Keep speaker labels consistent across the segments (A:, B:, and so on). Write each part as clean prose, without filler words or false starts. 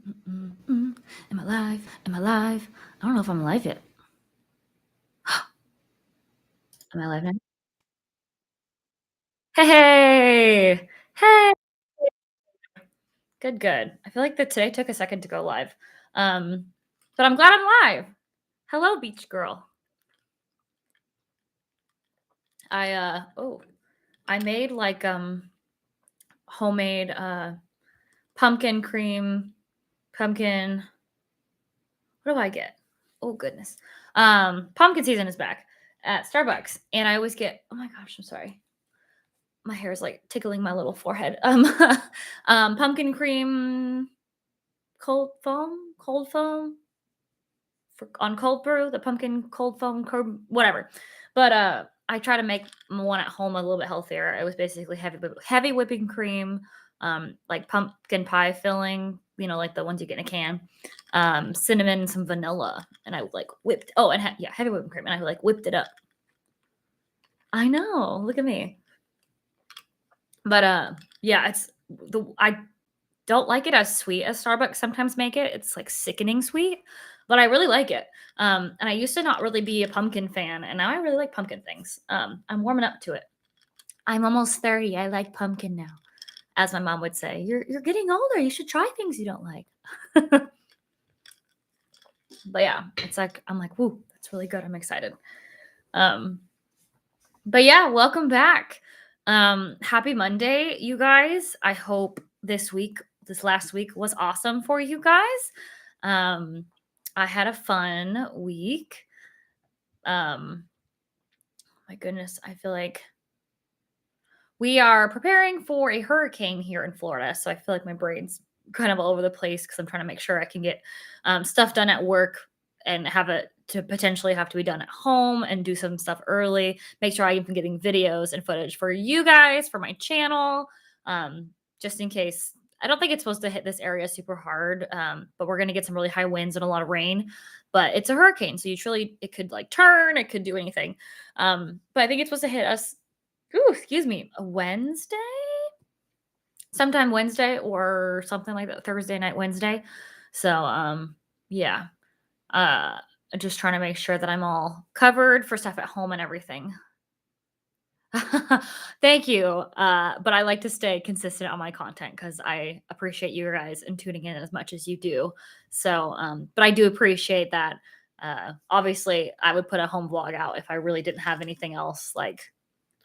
A: Am I live? Am I live? I don't know if I'm live yet. Am I live now? Hey! Hey! Good, good. I feel like that today took a second to go live. Um, but I'm glad I'm live. Hello, beach girl. I made like homemade pumpkin cream, pumpkin. What do I get? Oh goodness. Pumpkin season is back at Starbucks, and I always get. Oh my gosh, I'm sorry. My hair is like tickling my little forehead. Pumpkin cream, cold foam for on cold brew, the pumpkin cold foam, whatever. But I try to make one at home a little bit healthier. It was basically heavy whipping cream, like pumpkin pie filling, like the ones you get in a can, cinnamon, some vanilla, and I like whipped. Oh, and yeah, heavy whipping cream, and I like whipped it up. I know. Look at me. But yeah, I don't like it as sweet as Starbucks sometimes make it. It's like sickening sweet, but I really like it. And I used to not really be a pumpkin fan, and now I really like pumpkin things. I'm warming up to it. I'm almost 30. I like pumpkin now, as my mom would say. You're getting older. You should try things you don't like. But yeah, it's like I'm like, woo, that's really good. I'm excited. Um, but yeah, welcome back. Happy Monday, you guys. I hope this last week was awesome for you guys. Um, I had a fun week. My goodness, I feel like we are preparing for a hurricane here in Florida. So I feel like my brain's kind of all over the place because I'm trying to make sure I can get stuff done at work and have it to potentially have to be done at home and do some stuff early. Make sure I'm getting videos and footage for you guys for my channel, just in case. I don't think it's supposed to hit this area super hard, but we're going to get some really high winds and a lot of rain. But it's a hurricane, so it could like turn, it could do anything. But I think it's supposed to hit us. Ooh, excuse me, a Wednesday? Sometime Wednesday or something like that, Thursday night, Wednesday. So, yeah. Uh, just trying to make sure that I'm all covered for stuff at home and everything. Thank you. But I like to stay consistent on my content because I appreciate you guys and tuning in as much as you do. So, but I do appreciate that. Obviously, I would put a home vlog out if I really didn't have anything else. Like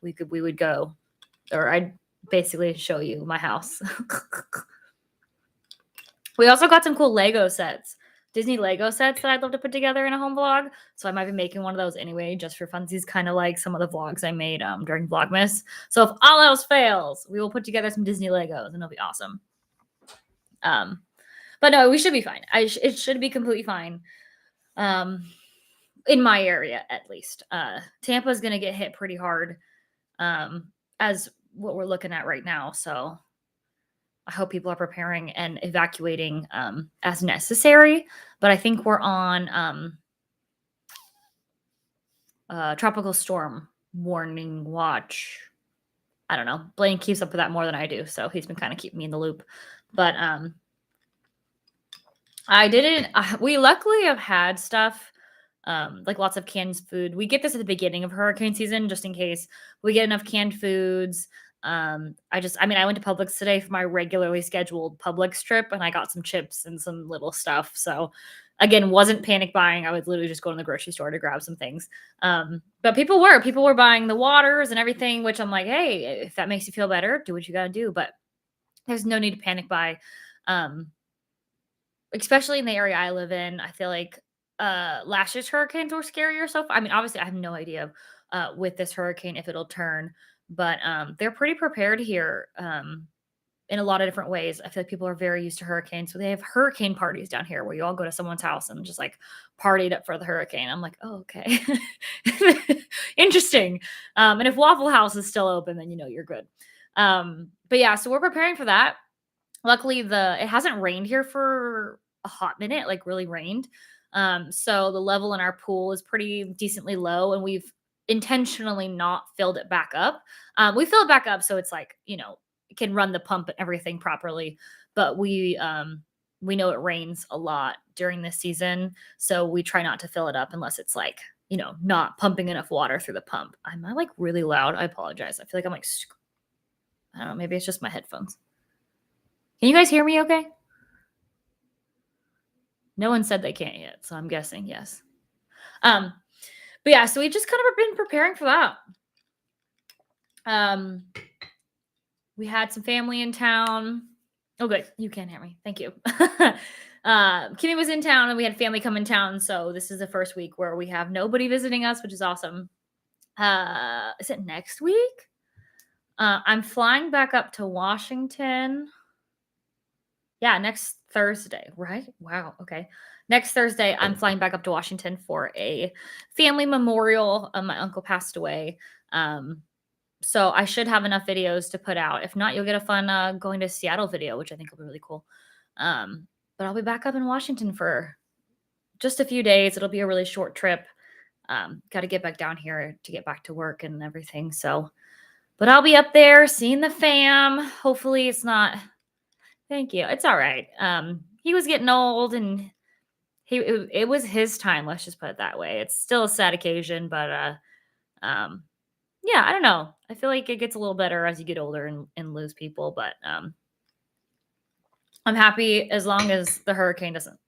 A: we would go, or I'd basically show you my house. We also got some cool Lego sets. Disney Lego sets that I'd love to put together in a home vlog. So I might be making one of those anyway, just for funsies, kind of like some of the vlogs I made during Vlogmas. So if all else fails, we will put together some Disney Legos and it'll be awesome. But no, we should be fine. It should be completely fine. In my area, at least. Tampa's going to get hit pretty hard, as what we're looking at right now. So I hope people are preparing and evacuating as necessary. But I think we're on tropical storm warning watch. I don't know. Blaine keeps up with that more than I do, so he's been kind of keeping me in the loop. But I didn't. We luckily have had stuff like lots of canned food. We get this at the beginning of hurricane season, just in case we get enough canned foods. I went to Publix today for my regularly scheduled Publix trip, and I got some chips and some little stuff. So, again, wasn't panic buying. I would literally just go to the grocery store to grab some things. But people were buying the waters and everything, which I'm like, hey, if that makes you feel better, do what you got to do. But there's no need to panic buy. Especially in the area I live in, I feel like last year's hurricanes were scarier so far. I mean, obviously, I have no idea with this hurricane if it'll turn, but they're pretty prepared here in a lot of different ways. I feel like people are very used to hurricanes, so they have hurricane parties down here where you all go to someone's house and just like partied up for the hurricane. I'm like, oh, okay, interesting. And if Waffle House is still open, then you're good. But yeah, so we're preparing for that. Luckily, it hasn't rained here for a hot minute, like really rained. So the level in our pool is pretty decently low, and we've intentionally not filled it back up. We fill it back up so it's like, it can run the pump and everything properly, but we know it rains a lot during this season, so we try not to fill it up unless it's like, not pumping enough water through the pump. Am I like really loud? I apologize. I feel like I'm like, I don't know, maybe it's just my headphones. Can you guys hear me okay? No one said they can't yet, so I'm guessing yes. But yeah, so we just kind of been preparing for that. We had some family in town. Oh, good. You can hear me. Thank you. Kimmy was in town and we had family come in town. So this is the first week where we have nobody visiting us, which is awesome. Is it next week? I'm flying back up to Washington. Yeah, next Thursday, right? Wow. Okay. Next Thursday, I'm flying back up to Washington for a family memorial. My uncle passed away. So I should have enough videos to put out. If not, you'll get a fun going to Seattle video, which I think will be really cool. But I'll be back up in Washington for just a few days. It'll be a really short trip. Got to get back down here to get back to work and everything. So, but I'll be up there seeing the fam. Hopefully it's not. Thank you. It's all right. He was getting old and it was his time. Let's just put it that way. It's still a sad occasion, but yeah, I don't know. I feel like it gets a little better as you get older and lose people, but I'm happy as long as the hurricane doesn't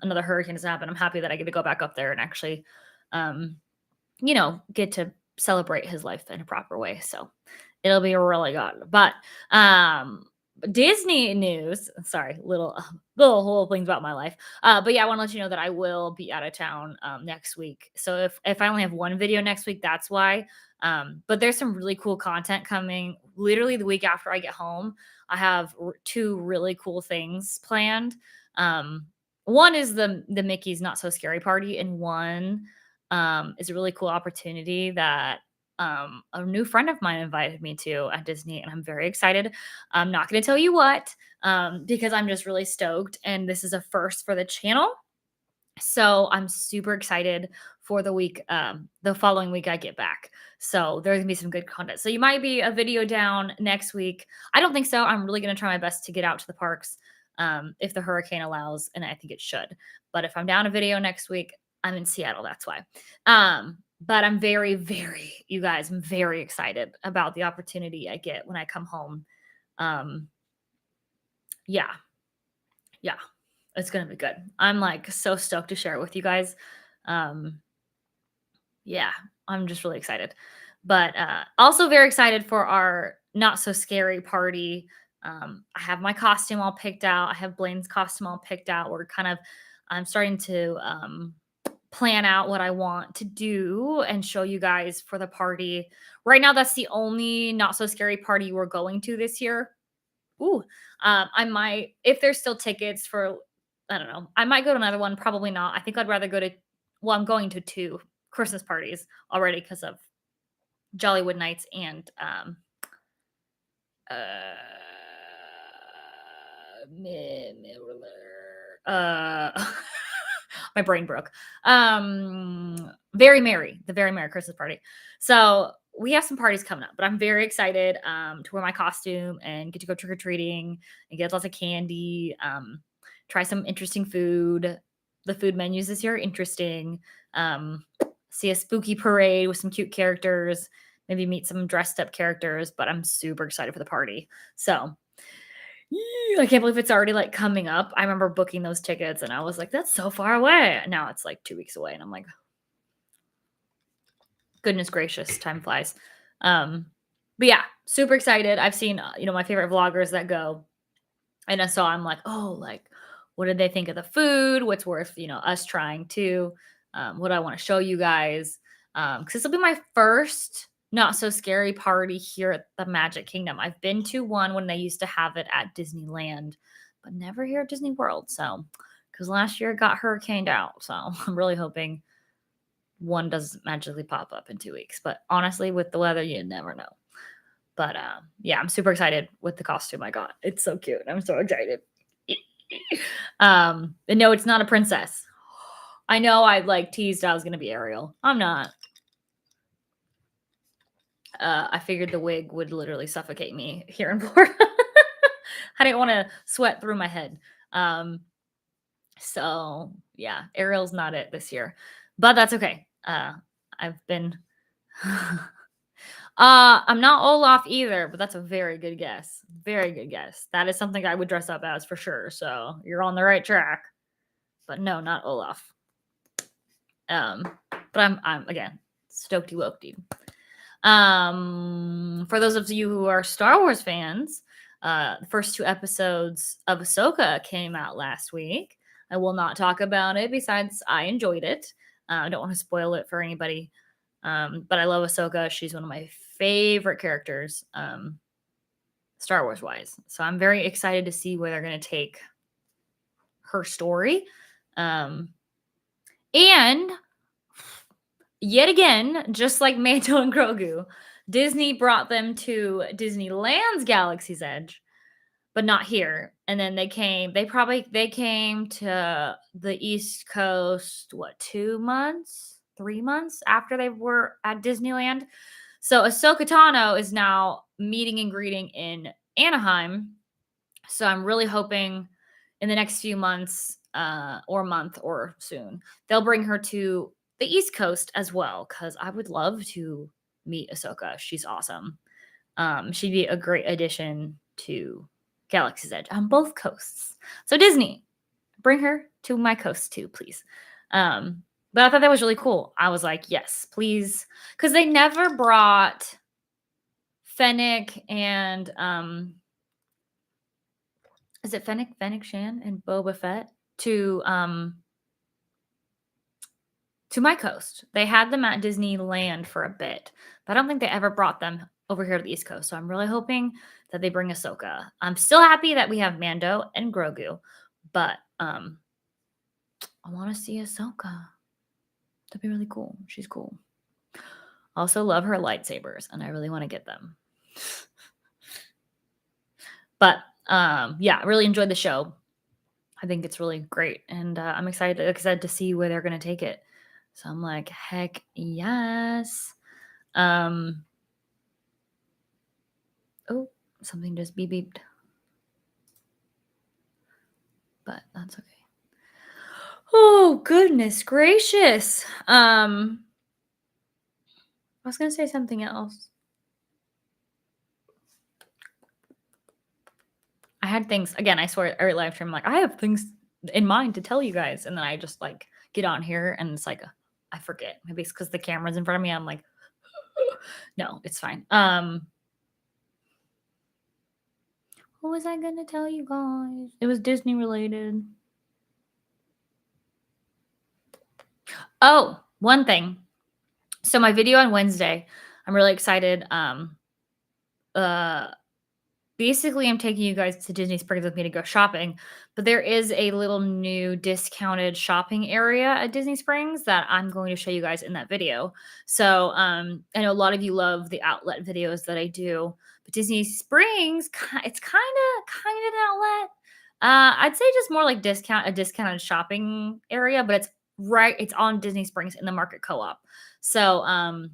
A: another hurricane doesn't happen. I'm happy that I get to go back up there and actually get to celebrate his life in a proper way. So it'll be really good. But Disney news. Sorry, little whole things about my life. But yeah, I want to let you know that I will be out of town next week. So if I only have one video next week, that's why. But there's some really cool content coming. Literally the week after I get home, I have two really cool things planned. One is the Mickey's Not So Scary Party, and one is a really cool opportunity that a new friend of mine invited me to at Disney, and I'm very excited. I'm not going to tell you what because I'm just really stoked, and this is a first for the channel. So I'm super excited for the week, the following week I get back. So there's gonna be some good content. So you might be a video down next week. I don't think so. I'm really gonna try my best to get out to the parks if the hurricane allows, and I think it should. But if I'm down a video next week, I'm in Seattle. That's why. But I'm very, very, you guys, I'm very excited about the opportunity I get when I come home. Yeah. Yeah. It's gonna be good. I'm like so stoked to share it with you guys. Yeah, I'm just really excited. But also very excited for our not so scary party. I have my costume all picked out. I have Blaine's costume all picked out. I'm starting to plan out what I want to do and show you guys for the party. Right now, that's the only not so scary party we're going to this year. Ooh, I might, if there's still tickets for, I don't know, I might go to another one. Probably not. I think I'd rather go to, well, I'm going to two Christmas parties already because of Jollywood Nights and uh, my brain broke. Very Merry, the Very Merry Christmas Party. So we have some parties coming up, but I'm very excited to wear my costume and get to go trick or treating and get lots of candy. Try some interesting food. The food menus this year are interesting. See a spooky parade with some cute characters. Maybe meet some dressed up characters. But I'm super excited for the party. So I can't believe it's already like coming up. I remember booking those tickets and I was like, that's so far away. Now it's like 2 weeks away. And I'm like, goodness gracious, time flies. But yeah, super excited. I've seen, my favorite vloggers that go. And so I'm like, oh, like, what did they think of the food? What's worth, us trying to? What do I want to show you guys? Because this will be my first not so scary party here at the Magic Kingdom. I've been to one when they used to have it at Disneyland, but never here at Disney World. So, because last year it got hurricaned out. So I'm really hoping one doesn't magically pop up in 2 weeks. But honestly, with the weather, you never know. But yeah, I'm super excited with the costume I got. It's so cute. I'm so excited. And no, it's not a princess. I know I like teased I was gonna be Ariel. I'm not. I figured the wig would literally suffocate me here in Florida. I didn't want to sweat through my head. So yeah, Ariel's not it this year, but that's okay. I've been. I'm not Olaf either, but that's a very good guess. Very good guess. That is something I would dress up as for sure. So you're on the right track. But no, not Olaf. But I'm again stokedy wokedy. For those of you who are Star Wars fans, the first 2 episodes of Ahsoka came out last week. I will not talk about it. Besides, I enjoyed it. I don't want to spoil it for anybody. But I love Ahsoka. She's one of my favorite characters, Star Wars wise. So I'm very excited to see where they're going to take her story. And yet again, just like Mando and Grogu, Disney brought them to Disneyland's Galaxy's Edge, but not here. And then they came to the East Coast, what, 2 months, 3 months after they were at Disneyland. So Ahsoka Tano is now meeting and greeting in Anaheim. So I'm really hoping in the next few months, or month or soon, they'll bring her to the East Coast as well, because I would love to meet Ahsoka. She's awesome. She'd be a great addition to Galaxy's Edge on both coasts. So Disney, bring her to my coast too, please. But I thought that was really cool. I was like, yes, please. Because they never brought Fennec and is it Fennec Shan and Boba Fett to my coast. They had them at Disneyland for a bit, but I don't think they ever brought them over here to the East Coast. So I'm really hoping that they bring Ahsoka. I'm still happy that we have Mando and Grogu, but I want to see Ahsoka. That'd be really cool. She's cool. Also love her lightsabers, and I really want to get them. But yeah, I really enjoyed the show. I think it's really great, and I'm excited to see where they're going to take it. So I'm like, heck yes. Oh, something just beeped. But that's okay. Oh, goodness gracious. I was going to say something else. I had things, again, I swear, every live stream, like, I have things in mind to tell you guys. And then I just, like, get on here and it's like, I forget. Maybe it's because the camera's in front of me. I'm like, no, it's fine. What was I going to tell you guys? It was Disney related. Oh, one thing. So my video on Wednesday, I'm really excited. Basically, I'm taking you guys to Disney Springs with me to go shopping, but there is a little new discounted shopping area at Disney Springs that I'm going to show you guys in that video. So, I know a lot of you love the outlet videos that I do, but Disney Springs, it's kind of an outlet. I'd say just more like a discounted shopping area, but it's on Disney Springs in the Market Co-op. So,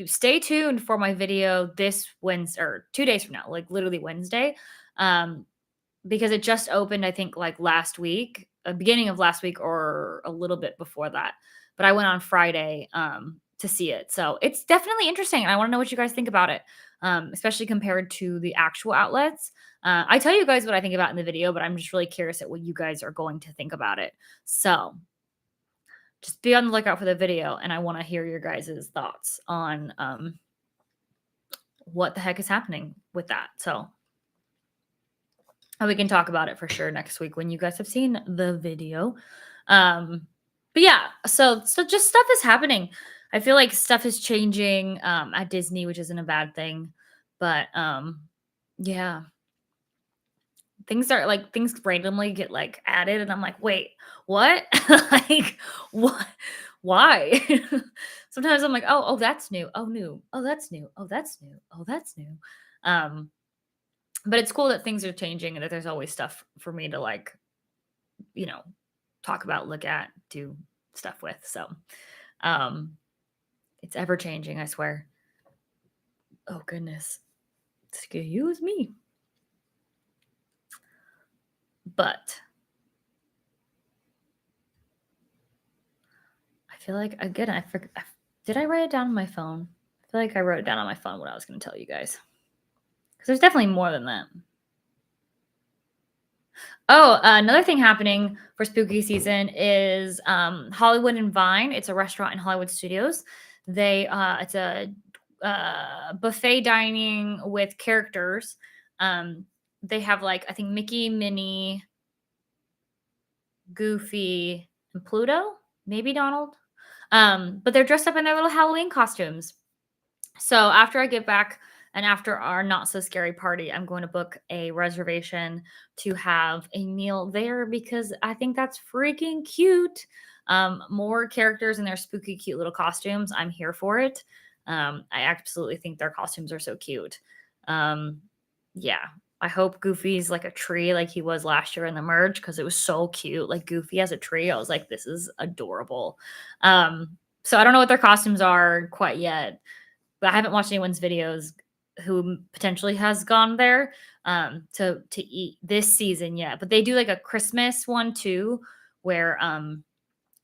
A: stay tuned for my video this Wednesday or 2 days from now, like literally Wednesday. Because it just opened, I think, like last week, beginning of last week or a little bit before that. But I went on Friday to see it. So it's definitely interesting. And I want to know what you guys think about it, especially compared to the actual outlets. I tell you guys what I think about in the video, but I'm just really curious at what you guys are going to think about it. So just be on the lookout for the video, and I want to hear your guys' thoughts on what the heck is happening with that. So we can talk about it for sure next week when you guys have seen the video. But yeah, so just stuff is happening. I feel like stuff is changing at Disney, which isn't a bad thing. But yeah, things randomly get like added, and I'm like, wait, what? Like, what? Why? Sometimes I'm like, oh, that's new. Oh, new. Oh, that's new. Oh, that's new. Oh, that's new. But it's cool that things are changing and that there's always stuff for me to like, talk about, look at, do stuff with. So, it's ever changing, I swear. Oh goodness. Excuse me. But feel like again, did I write it down on my phone? I feel like I wrote it down on my phone what I was going to tell you guys. Because there's definitely more than that. Oh, another thing happening for spooky season is Hollywood and Vine. It's a restaurant in Hollywood Studios. It's a buffet dining with characters. Um, they have like I think Mickey, Minnie, Goofy, and Pluto, maybe Donald. But they're dressed up in their little Halloween costumes. So after I get back and after our not so scary party, I'm going to book a reservation to have a meal there because I think that's freaking cute. More characters in their spooky, cute little costumes. I'm here for it. I absolutely think their costumes are so cute. Um, yeah, I hope Goofy's like a tree like he was last year in the merge because it was so cute. Like Goofy as a tree. I was like, this is adorable. So I don't know what their costumes are quite yet, but I haven't watched anyone's videos who potentially has gone there to eat this season yet. But they do like a Christmas one too, where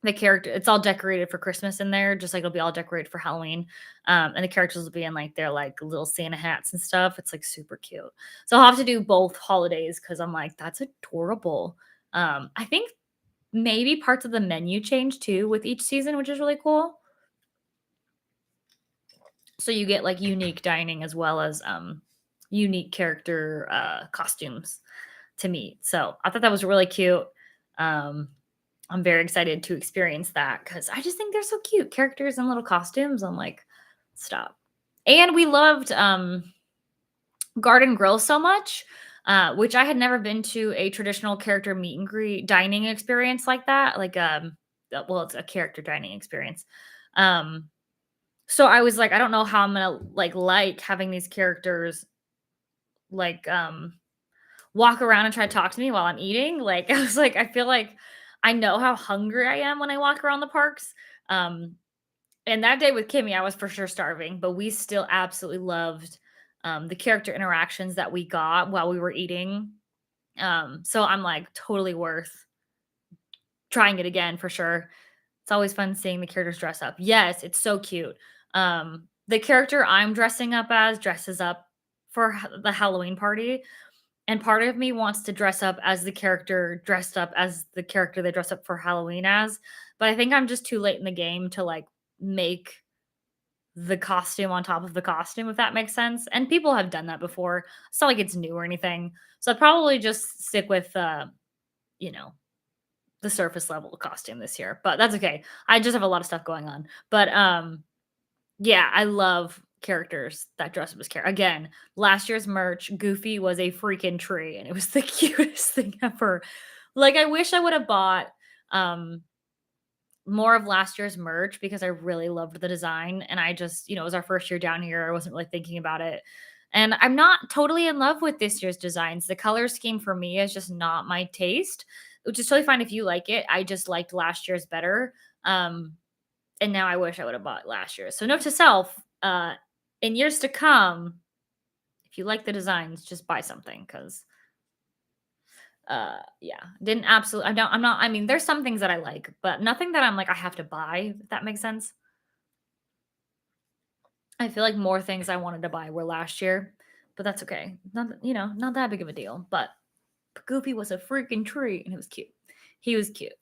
A: the character it's all decorated for Christmas in there, just like it'll be all decorated for Halloween. And the characters will be in like their like little Santa hats and stuff. It's like super cute. So I'll have to do both holidays because I'm like, that's adorable. I think maybe parts of the menu change too with each season, which is really cool. So you get like unique dining as well as unique character costumes to meet. So I thought that was really cute. Um, I'm very excited to experience that because I just think they're so cute. Characters in little costumes. I'm like, stop. And we loved Garden Grill so much, which I had never been to a traditional character meet and greet dining experience like that. Like, well, it's a character dining experience. Um, so I was like, I don't know how I'm gonna like having these characters like walk around and try to talk to me while I'm eating. Like I was like, I feel like I know how hungry I am when I walk around the parks. Um, and that day with Kimmy, I was for sure starving, but we still absolutely loved the character interactions that we got while we were eating. So I'm like totally worth trying it again for sure. It's always fun seeing the characters dress up. Yes, it's so cute. The character I'm dressing up as dresses up for the Halloween party, and part of me wants to dress up as the character dressed up as the character they dress up for Halloween as, but I think I'm just too late in the game to like make the costume on top of the costume, if that makes sense. And people have done that before. It's not like it's new or anything. So I'd probably just stick with you know, the surface level costume this year. But that's okay. I just have a lot of stuff going on. But yeah, I love characters that dress up as character. Again, last year's merch, Goofy was a freaking tree, and it was the cutest thing ever. Like, I wish I would have bought more of last year's merch because I really loved the design. And I just, it was our first year down here. I wasn't really thinking about it. And I'm not totally in love with this year's designs. The color scheme for me is just not my taste, which is totally fine if you like it. I just liked last year's better. And now I wish I would have bought last year's. So note to self, in years to come, if you like the designs, just buy something because yeah, didn't absolutely I mean, there's some things that I like, but nothing that I'm like I have to buy, if that makes sense. I feel like more things I wanted to buy were last year, but that's okay. Not that big of a deal. But Goofy was a freaking treat and it was cute. He was cute.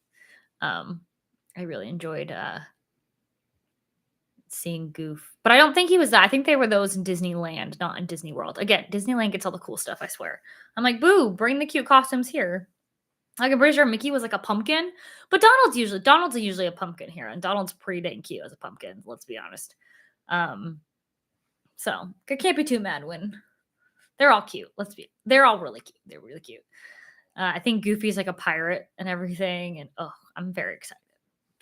A: Um, I really enjoyed seeing Goof. But I don't think he was that. I think they were those in Disneyland, not in Disney World. Again, Disneyland gets all the cool stuff, I swear. I'm like, boo, bring the cute costumes here. Like I'm pretty sure Mickey was like a pumpkin, but Donald's usually a pumpkin here, and Donald's pretty dang cute as a pumpkin. Let's be honest. Um, so I can't be too mad when they're all cute. They're all really cute. They're really cute. I think Goofy's like a pirate and everything, and oh, I'm very excited.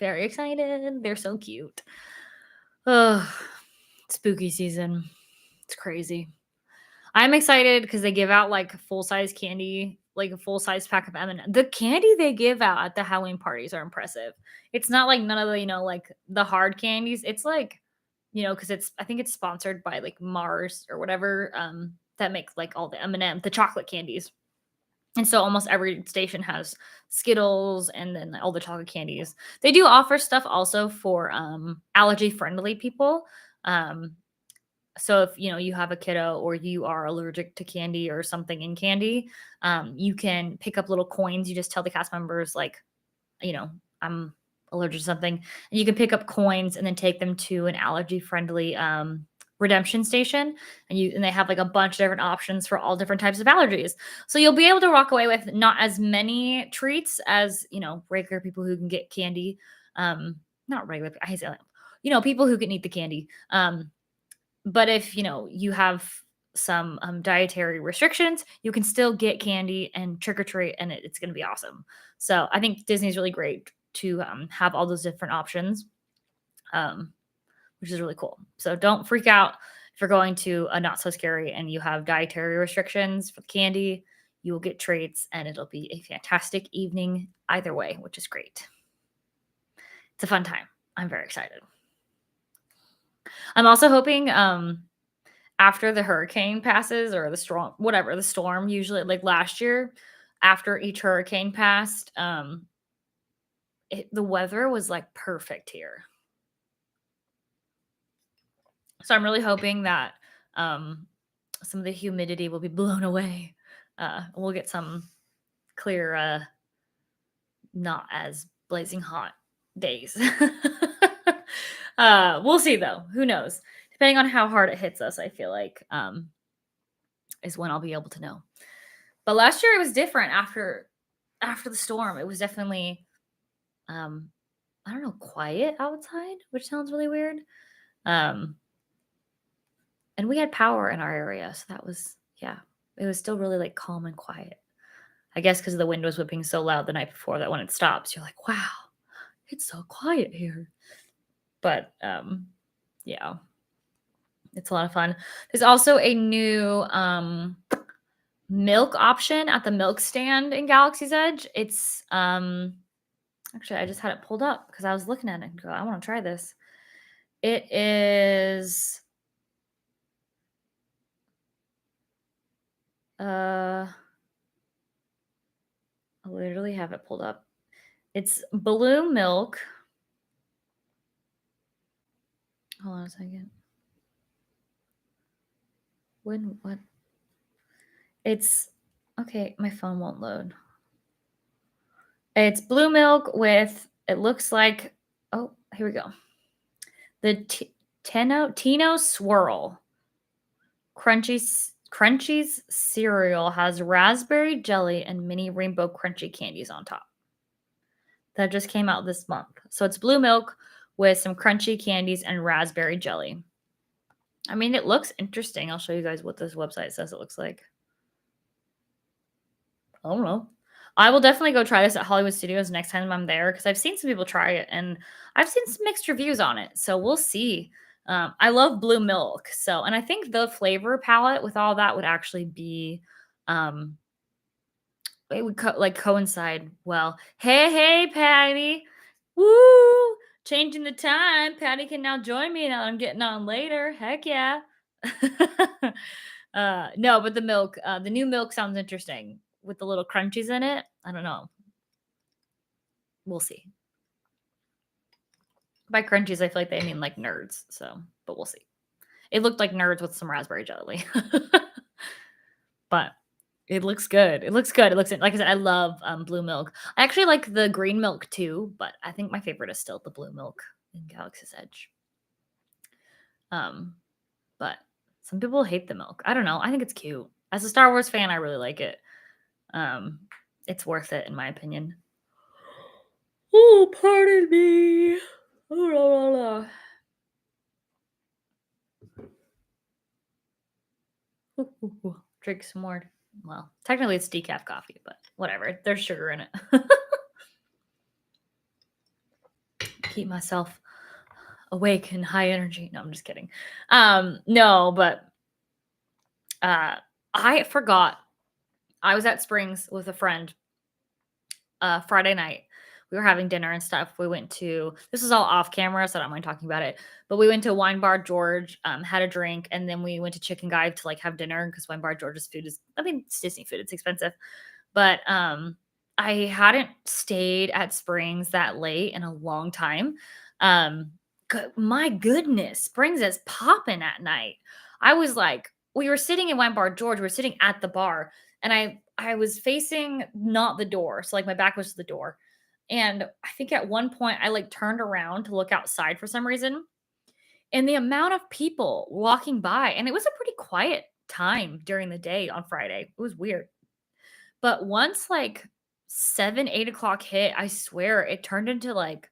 A: Very excited. They're so cute. Oh, spooky season. It's crazy. I'm excited because they give out like full size candy, like a full size pack of M&M. The candy they give out at the Halloween parties are impressive. It's not like none of the like the hard candies. It's like because I think it's sponsored by like Mars or whatever that makes like all the M&M, the chocolate candies. And so almost every station has Skittles and then all the chocolate candies. They do offer stuff also for allergy friendly people. Um, so if you have a kiddo or you are allergic to candy or something in candy, you can pick up little coins. You just tell the cast members like, you know, I'm allergic to something. And you can pick up coins and then take them to an allergy friendly redemption station, and they have like a bunch of different options for all different types of allergies. So you'll be able to walk away with not as many treats as, regular people who can get candy. Not regular, I say that. People who can eat the candy. But if you have some dietary restrictions, you can still get candy and trick or treat, and it's going to be awesome. So I think Disney's really great to have all those different options, um, which is really cool. So don't freak out if you're going to a not so scary and you have dietary restrictions for the candy. You will get treats, and it'll be a fantastic evening either way, which is great. It's a fun time. I'm very excited. I'm also hoping after the hurricane passes or the storm, whatever, the storm, usually like last year, after each hurricane passed, the weather was like perfect here. So I'm really hoping that some of the humidity will be blown away. We'll get some clear, not as blazing hot days. We'll see though. Who knows? Depending on how hard it hits us, I feel like is when I'll be able to know. But last year it was different after the storm. It was definitely I don't know, quiet outside, which sounds really weird. Um and we had power in our area, so that was it was still really like calm and quiet. I guess because the wind was whipping so loud the night before that when it stops, you're like, wow, it's so quiet here. But yeah, it's a lot of fun. There's also a new milk option at the milk stand in Galaxy's Edge. It's actually I just had it pulled up because I was looking at it and go, I want to try this. It is I literally have it pulled up. It's Blue Milk. Hold on a second. What? It's okay, my phone won't load. It's Blue Milk with, it looks like, oh, here we go. The Tino Swirl Crunchies cereal has raspberry jelly and mini rainbow crunchy candies on top. That just came out this month. So it's blue milk with some crunchy candies and raspberry jelly. I mean, it looks interesting. I'll show you guys what this website says it looks like. I don't know. I will definitely go try this at Hollywood Studios next time I'm there because I've seen some people try it and I've seen some mixed reviews on it. So we'll see. I love blue milk. So, and I think the flavor palette with all that would actually be, it would coincide well. Hey, Patty. Woo! Changing the time. Patty can now join me now. I'm getting on later. Heck yeah. No, but the new milk sounds interesting with the little crunchies in it. I don't know. We'll see. By crunchies, I feel like they mean like nerds. So, but we'll see. It looked like nerds with some raspberry jelly. But it looks good. It looks good. It looks like I said, I love blue milk. I actually like the green milk too, but I think my favorite is still the blue milk in Galaxy's Edge. But some people hate the milk. I don't know. I think it's cute. As a Star Wars fan, I really like it. It's worth it in my opinion. Oh, pardon me. Ooh, la, la, la. Drink some more. Well, technically it's decaf coffee, but whatever. There's sugar in it. Keep myself awake and high energy. No, I'm just kidding. No, but I forgot. I was at Springs with a friend Friday night. We were having dinner and stuff. We went to, this is all off camera, so I don't mind talking about it. But we went to Wine Bar George, had a drink, and then we went to Chicken Guy to like have dinner because Wine Bar George's food is, I mean, it's Disney food. It's expensive. But I hadn't stayed at Springs that late in a long time. Um my goodness, Springs is popping at night. I was like, we were sitting in Wine Bar George, we were sitting at the bar, and I was facing not the door, so like my back was to the door. And I think at one point I like turned around to look outside for some reason, and the amount of people walking by, and it was a pretty quiet time during the day on Friday. It was weird. But once like 7, 8 o'clock hit, I swear it turned into like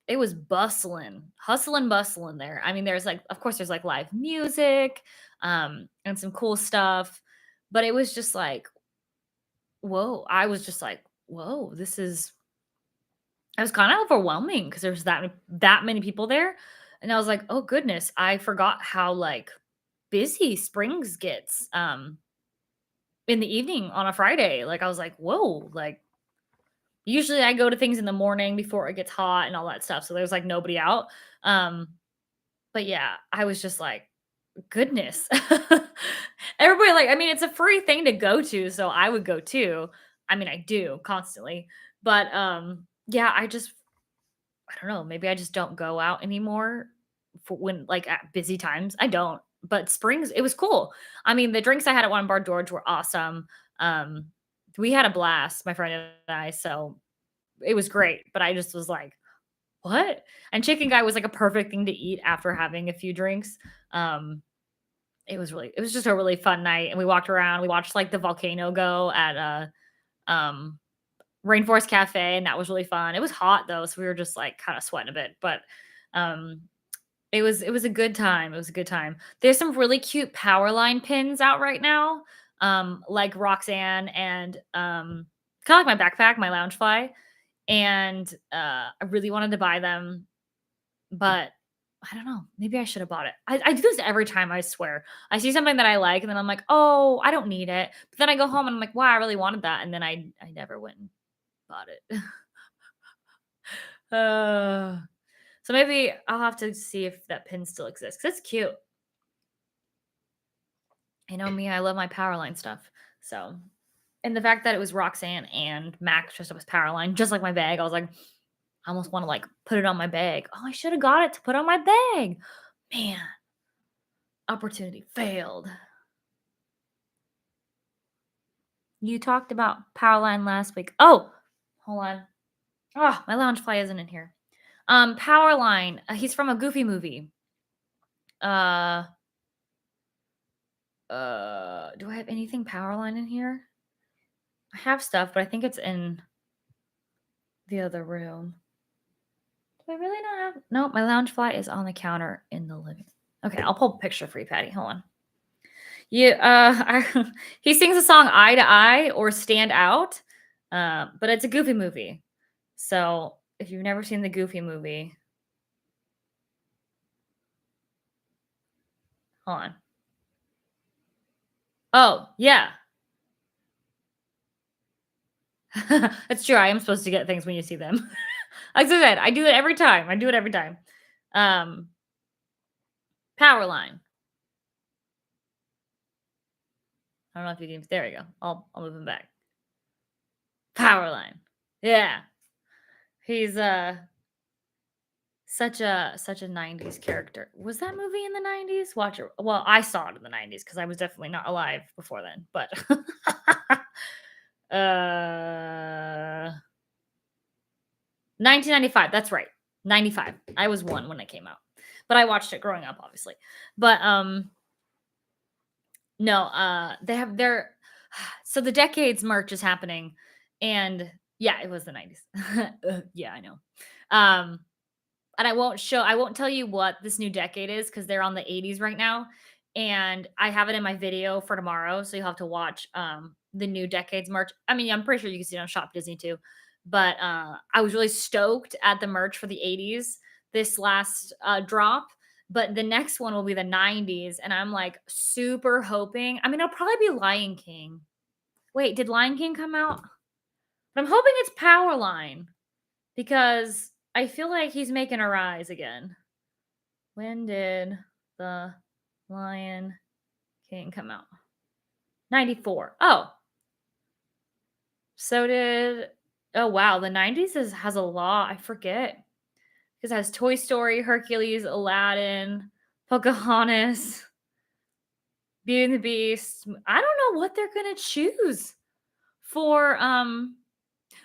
A: it was bustling, hustle and bustle in there. I mean, there's like, of course, there's like live music, and some cool stuff, but it was just like, whoa. I was just like, whoa, this is. It was kind of overwhelming because there's that many people there, and I was like, oh goodness, I forgot how like busy Springs gets in the evening on a Friday. Like I was like, whoa, like usually I go to things in the morning before it gets hot and all that stuff. So there's like nobody out. Um, but yeah, I was just like, goodness. Everybody like, I mean, it's a free thing to go to, so I would go too. I mean, I do constantly. But yeah, I don't know, maybe I just don't go out anymore for when like at busy times. I don't. But Springs, it was cool. I mean, the drinks I had at One Bar George were awesome. Um, we had a blast, my friend and I. So it was great. But I just was like, what? And Chicken Guy was like a perfect thing to eat after having a few drinks. It was just a really fun night. And we walked around. We watched like the volcano go at um Rainforest Cafe, and that was really fun. It was hot though, so we were just like kind of sweating a bit, but um it was a good time. It was a good time. There's some really cute Powerline pins out right now. Like Roxanne and kind of like my backpack, my Loungefly, and I really wanted to buy them, but I don't know. Maybe I should have bought it. I do this every time, I swear. I see something that I like, and then I'm like, oh, I don't need it. But then I go home and I'm like, wow, I really wanted that. And then I never went and bought it. Uh, so maybe I'll have to see if that pin still exists. 'Cause it's cute. You know me, I love my Powerline stuff. So, and the fact that it was Roxanne and Max dressed up as Powerline, just like my bag, I was like, I almost want to like put it on my bag. Oh, I should have got it to put on my bag. Man, opportunity failed. You talked about Powerline last week. Oh, hold on. Oh, my lounge fly isn't in here. Powerline. He's from a Goofy movie. Uh, do I have anything Powerline in here? I have stuff, but I think it's in the other room. Do I really not have? No, my lounge fly is on the counter in the living. Okay, I'll pull a picture for you, Patty. Hold on. You, he sings the song "Eye to Eye" or "Stand Out," but it's a Goofy movie. So if you've never seen the Goofy movie, hold on. Oh yeah, that's true. I am supposed to get things when you see them. Like I said, I do it every time. I do it every time. Um, Powerline. I don't know if you can. There we go. I'll move him back. Powerline. Yeah, he's such a 90s character. Was that movie in the 90s? Watch it. Well, I saw it in the 90s because I was definitely not alive before then. But uh 1995. That's right. 95. I was 1 when it came out. But I watched it growing up, obviously. But no, they have their so the decades merch is happening, and yeah, it was the 90s. Yeah, I know. Um, and I won't tell you what this new decade is because they're on the 80s right now. And I have it in my video for tomorrow, so you'll have to watch the new decades merch. I mean, I'm pretty sure you can see it on Shop Disney too. But I was really stoked at the merch for the 80s this last drop. But the next one will be the 90s. And I'm like super hoping. I mean, it'll probably be Lion King. Wait, did Lion King come out? But I'm hoping it's Powerline because I feel like he's making a rise again. When did the Lion King come out? 94. Oh, So did oh wow, the 90s has a lot. I forget. Because it has Toy Story, Hercules, Aladdin, Pocahontas, Beauty and the Beast. I don't know what they're gonna choose for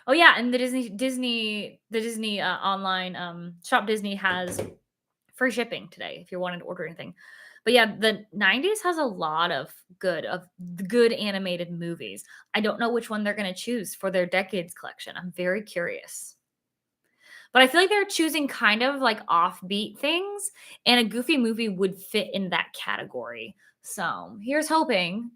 A: oh yeah, and the Disney online Shop Disney has free shipping today if you're wanting to order anything. But yeah, the 90s has a lot of good animated movies. I don't know which one they're going to choose for their decades collection. I'm very curious. But I feel like they're choosing kind of like offbeat things, and a Goofy movie would fit in that category. So here's hoping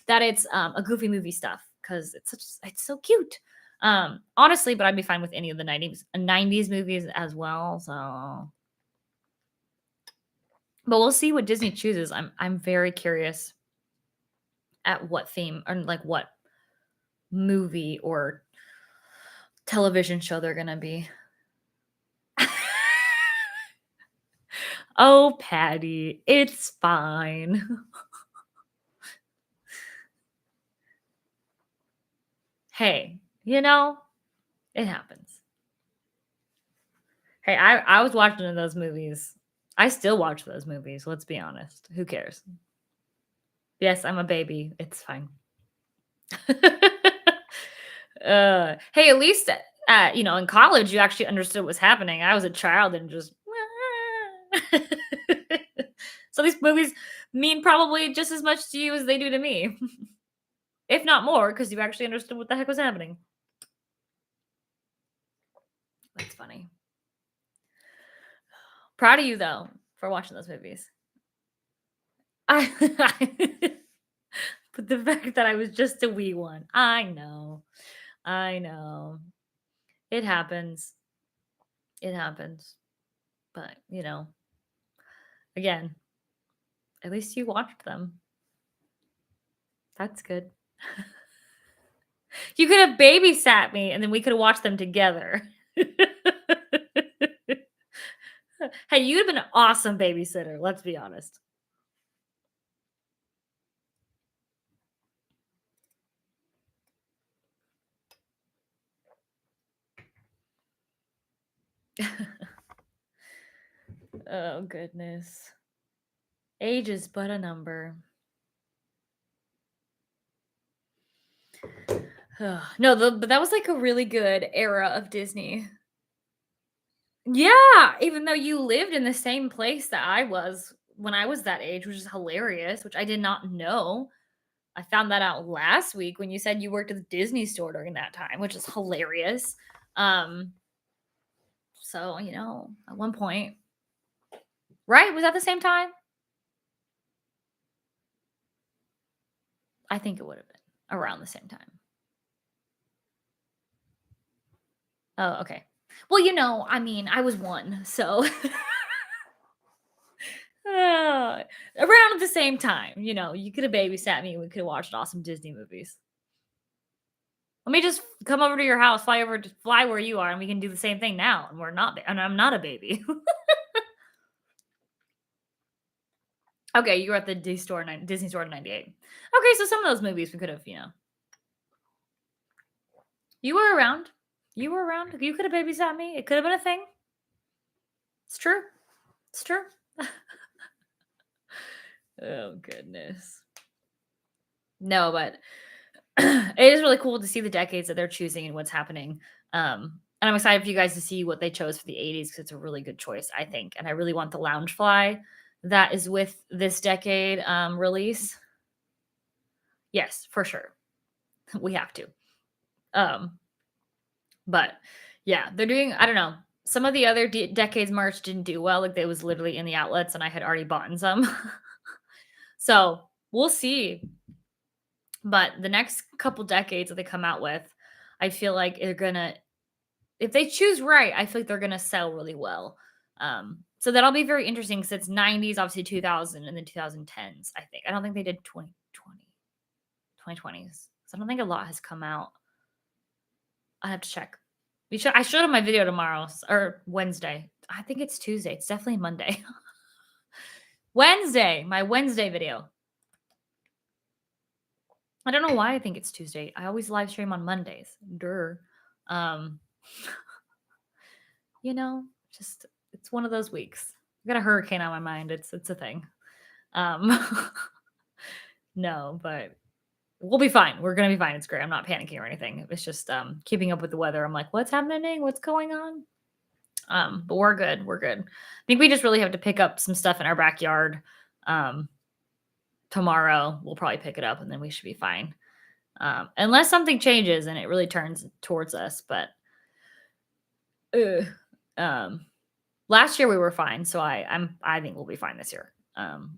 A: that it's a Goofy movie stuff because it's so cute. Honestly, but I'd be fine with any of the 90s movies as well. So but we'll see what Disney chooses. I'm very curious at what theme or like what movie or television show they're gonna be. Oh, Patty, it's fine. Hey, it happens. Hey, I was watching those movies. I still watch those movies. Let's be honest. Who cares? Yes, I'm a baby. It's fine. Hey, at least in college, you actually understood what was happening. I was a child and just. So these movies mean probably just as much to you as they do to me, if not more, because you actually understood what the heck was happening. That's funny. Proud of you though for watching those movies. I, but the fact that I was just a wee one, I know, I know, it happens. It happens. But again, at least you watched them. That's good. You could have babysat me and then we could have watched them together. Hey, you'd have been an awesome babysitter, let's be honest. Oh, goodness. Age is but a number. No, but that was like a really good era of Disney. Yeah, even though you lived in the same place that I was when I was that age, which is hilarious, which I did not know. I found that out last week when you said you worked at the Disney store during that time, which is hilarious. Um, so, at one point, right? Was that the same time? I think it would have been around the same time. Oh, okay. Well, I mean, I was one, so around at the same time, you could have babysat me. We could have watched awesome Disney movies. Let me just come over to your house, fly where you are, and we can do the same thing now. And and I'm not a baby. Okay, you were at the Disney store in '98. Okay, so some of those movies we could have, you were around. You were around. You could have babysat me. It could have been a thing. It's true. It's true. Oh goodness. No, but it is really cool to see the decades that they're choosing and what's happening. And I'm excited for you guys to see what they chose for the '80s because it's a really good choice, I think. And I really want the Loungefly that is with this decade release. Yes, for sure. We have to. Um, but yeah, they're doing, I don't know. Some of the other decades merch didn't do well. Like they was literally in the outlets and I had already bought some. So we'll see. But the next couple decades that they come out with, I feel like they're gonna, if they choose right, I feel like they're gonna sell really well. So that'll be very interesting because it's '90s, obviously 2000, and then 2010s. I think I don't think they did 2020s. So I don't think a lot has come out. I have to check. I showed them my video tomorrow or Wednesday. I think it's Tuesday. It's definitely Monday. Wednesday, my Wednesday video. I don't know why I think it's Tuesday. I always live stream on Mondays. Durr. Um, you know, just it's one of those weeks. I got a hurricane on my mind. It's a thing. Um, no, but we'll be fine. We're gonna be fine. It's great. I'm not panicking or anything. It's just keeping up with the weather. I'm like, what's happening? What's going on? But we're good. We're good. I think we just really have to pick up some stuff in our backyard. Um, tomorrow we'll probably pick it up and then we should be fine. Unless something changes and it really turns towards us. But uh, um, last year we were fine, so I think we'll be fine this year.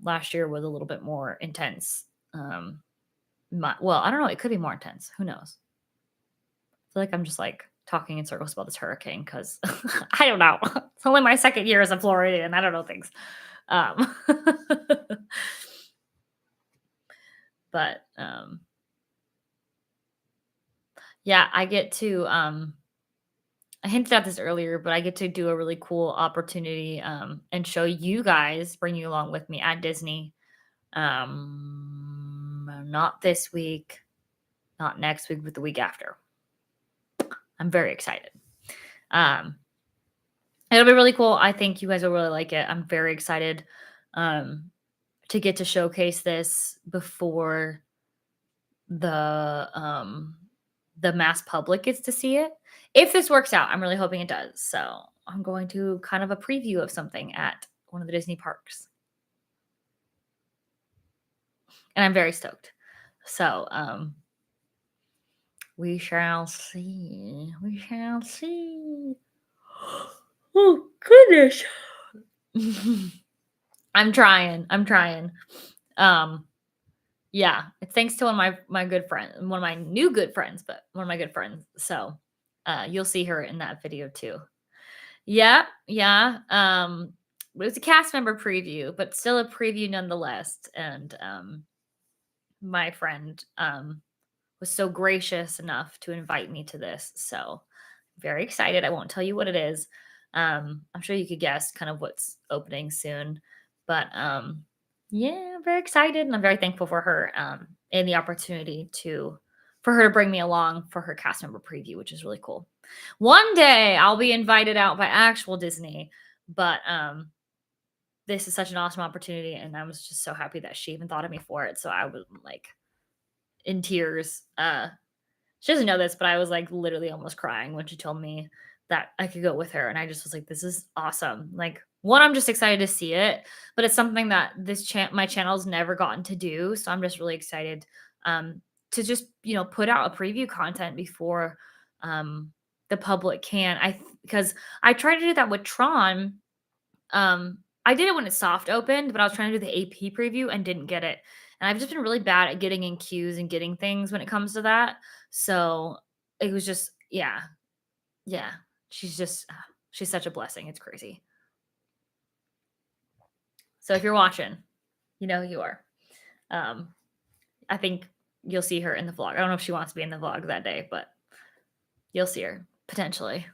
A: Last year was a little bit more intense. Well, I don't know. It could be more intense. Who knows? I feel like I'm just like talking in circles about this hurricane because I don't know. It's only my second year as a Floridian. I don't know things. Um, but yeah, I get to I hinted at this earlier, but I get to do a really cool opportunity and show you guys, bring you along with me at Disney. Not this week, not next week, but the week after. I'm very excited. Um, it'll be really cool. I think you guys will really like it. I'm very excited to get to showcase this before the mass public gets to see it. If this works out, I'm really hoping it does. So I'm going to kind of a preview of something at one of the Disney parks. And I'm very stoked. So we shall see. We shall see. Oh goodness. I'm trying. I'm trying. Yeah, it's thanks to one of my good friends, one of my new good friends, but one of my good friends. So you'll see her in that video too. Yeah, yeah. It was a cast member preview, but still a preview nonetheless. And my friend was so gracious enough to invite me to this. So very excited. I won't tell you what it is. I'm sure you could guess kind of what's opening soon. But yeah, I'm very excited and I'm very thankful for her and the opportunity for her to bring me along for her cast member preview, which is really cool. One day I'll be invited out by actual Disney, but this is such an awesome opportunity and I was just so happy that she even thought of me for it. So I was like in tears. She doesn't know this, but I was like literally almost crying when she told me that I could go with her. And I just was like, this is awesome. Like, one, I'm just excited to see it, but it's something that my channel's never gotten to do. So I'm just really excited to just, put out a preview content before the public can. Because I tried to do that with Tron. I did it when it soft opened, but I was trying to do the AP preview and didn't get it. And I've just been really bad at getting in queues and getting things when it comes to that. So it was just, yeah, yeah. She's such a blessing. It's crazy. So if you're watching, you know who you are. I think you'll see her in the vlog. I don't know if she wants to be in the vlog that day, but you'll see her potentially.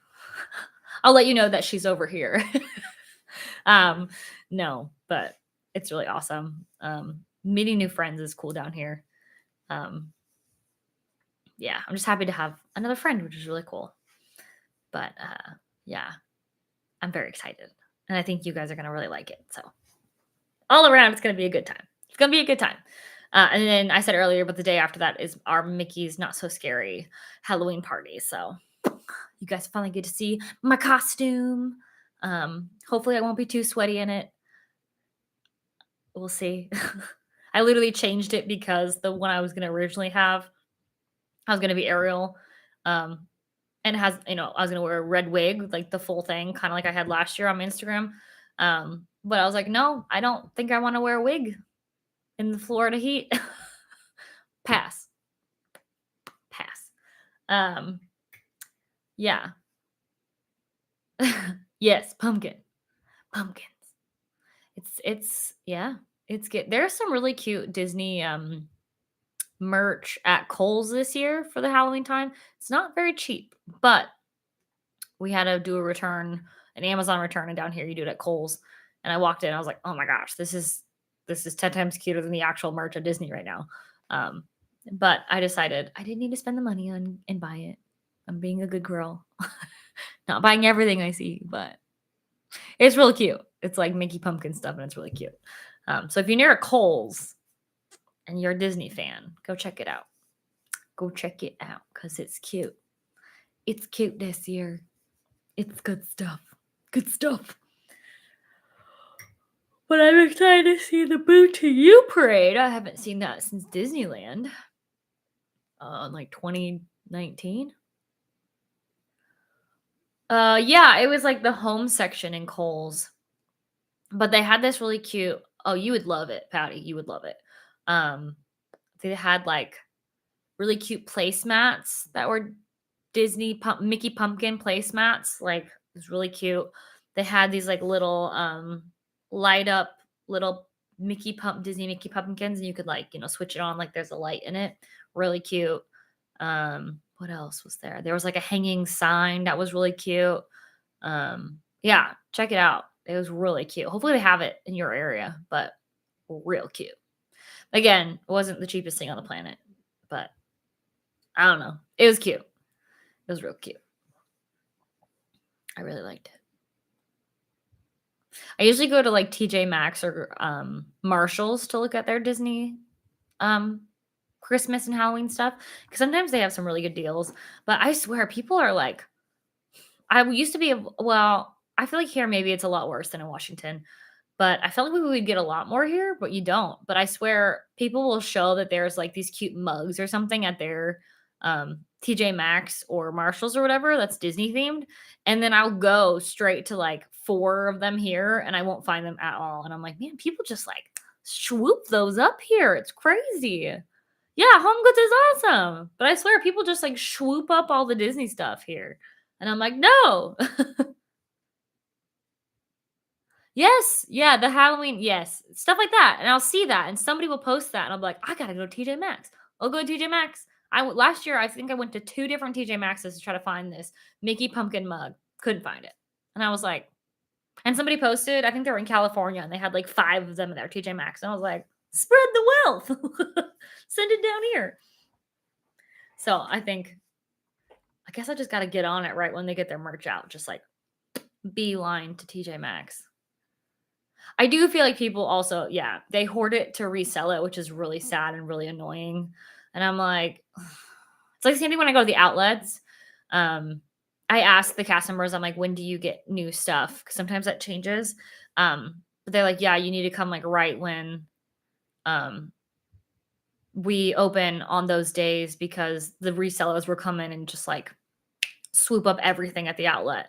A: I'll let you know that she's over here. No, but it's really awesome. Meeting new friends is cool down here. Yeah, I'm just happy to have another friend, which is really cool. But yeah, I'm very excited. And I think you guys are going to really like it. So all around, it's going to be a good time. It's going to be a good time. And then I said earlier, but the day after that is our Mickey's Not So Scary Halloween party. So you guys finally get to see my costume. Hopefully I won't be too sweaty in it. We'll see. I literally changed it because the one I was going to originally have, I was going to be Ariel. And it has, I was going to wear a red wig, like the full thing, kind of like I had last year on my Instagram. But I was like, no, I don't think I want to wear a wig in the Florida heat. Pass. Yeah. Yes, pumpkins. Yeah, it's good. There's some really cute Disney merch at Kohl's this year for the Halloween time. It's not very cheap, but we had to do a return, an Amazon return, and down here you do it at Kohl's. And I walked in, I was like, oh my gosh, this is 10 times cuter than the actual merch at Disney right now. But I decided I didn't need to spend the money on and buy it. I'm being a good girl. Not buying everything I see, but it's really cute. It's like Mickey Pumpkin stuff, and it's really cute. So if you're near a Kohl's and you're a Disney fan, go check it out. Go check it out because it's cute. It's cute this year. It's good stuff. Good stuff. But I'm excited to see the Boo to You parade. I haven't seen that since Disneyland. Like 2019. Yeah, it was like the home section in Kohl's. But they had this really cute. Oh, you would love it, Patty. You would love it. Um, they had like really cute placemats that were Mickey Pumpkin placemats. Like it was really cute. They had these like little light up little Disney Mickey Pumpkins, and you could like, switch it on like there's a light in it. Really cute. What else was there? There was like a hanging sign that was really cute. Yeah, check it out. It was really cute. Hopefully they have it in your area, but real cute. Again, it wasn't the cheapest thing on the planet, but I don't know. It was cute. It was real cute. I really liked it. I usually go to like TJ Maxx or Marshalls to look at their Disney Christmas and Halloween stuff because sometimes they have some really good deals. But I swear, people are like, I used to be, well, I feel like here maybe it's a lot worse than in Washington, but I felt like we would get a lot more here, but you don't. But I swear, people will show that there's like these cute mugs or something at their TJ Maxx or Marshalls or whatever that's Disney themed. And then I'll go straight to like 4 of them here and I won't find them at all. And I'm like, man, people just like swoop those up here. It's crazy. Yeah, Home Goods is awesome. But I swear people just like swoop up all the Disney stuff here. And I'm like, no. Yes, yeah, the Halloween, yes, stuff like that, and I'll see that, and somebody will post that, and I'll be like, "I gotta go to TJ Maxx." I'll go to TJ Maxx. Last year, I think I went to 2 different TJ Maxxes to try to find this Mickey Pumpkin mug. Couldn't find it, and I was like, and somebody posted, I think they were in California, and they had like 5 of them in their TJ Maxx, and I was like, "Spread the wealth, send it down here." So I guess I just got to get on it right when they get their merch out, just like beeline to TJ Maxx. I do feel like people also, yeah, they hoard it to resell it, which is really sad and really annoying. And I'm like, it's like the same thing when I go to the outlets. Um, I ask the cast members, I'm like, when do you get new stuff? Because sometimes that changes. But they're like, yeah, you need to come like right when um we open on those days because the resellers will come in and just like swoop up everything at the outlet.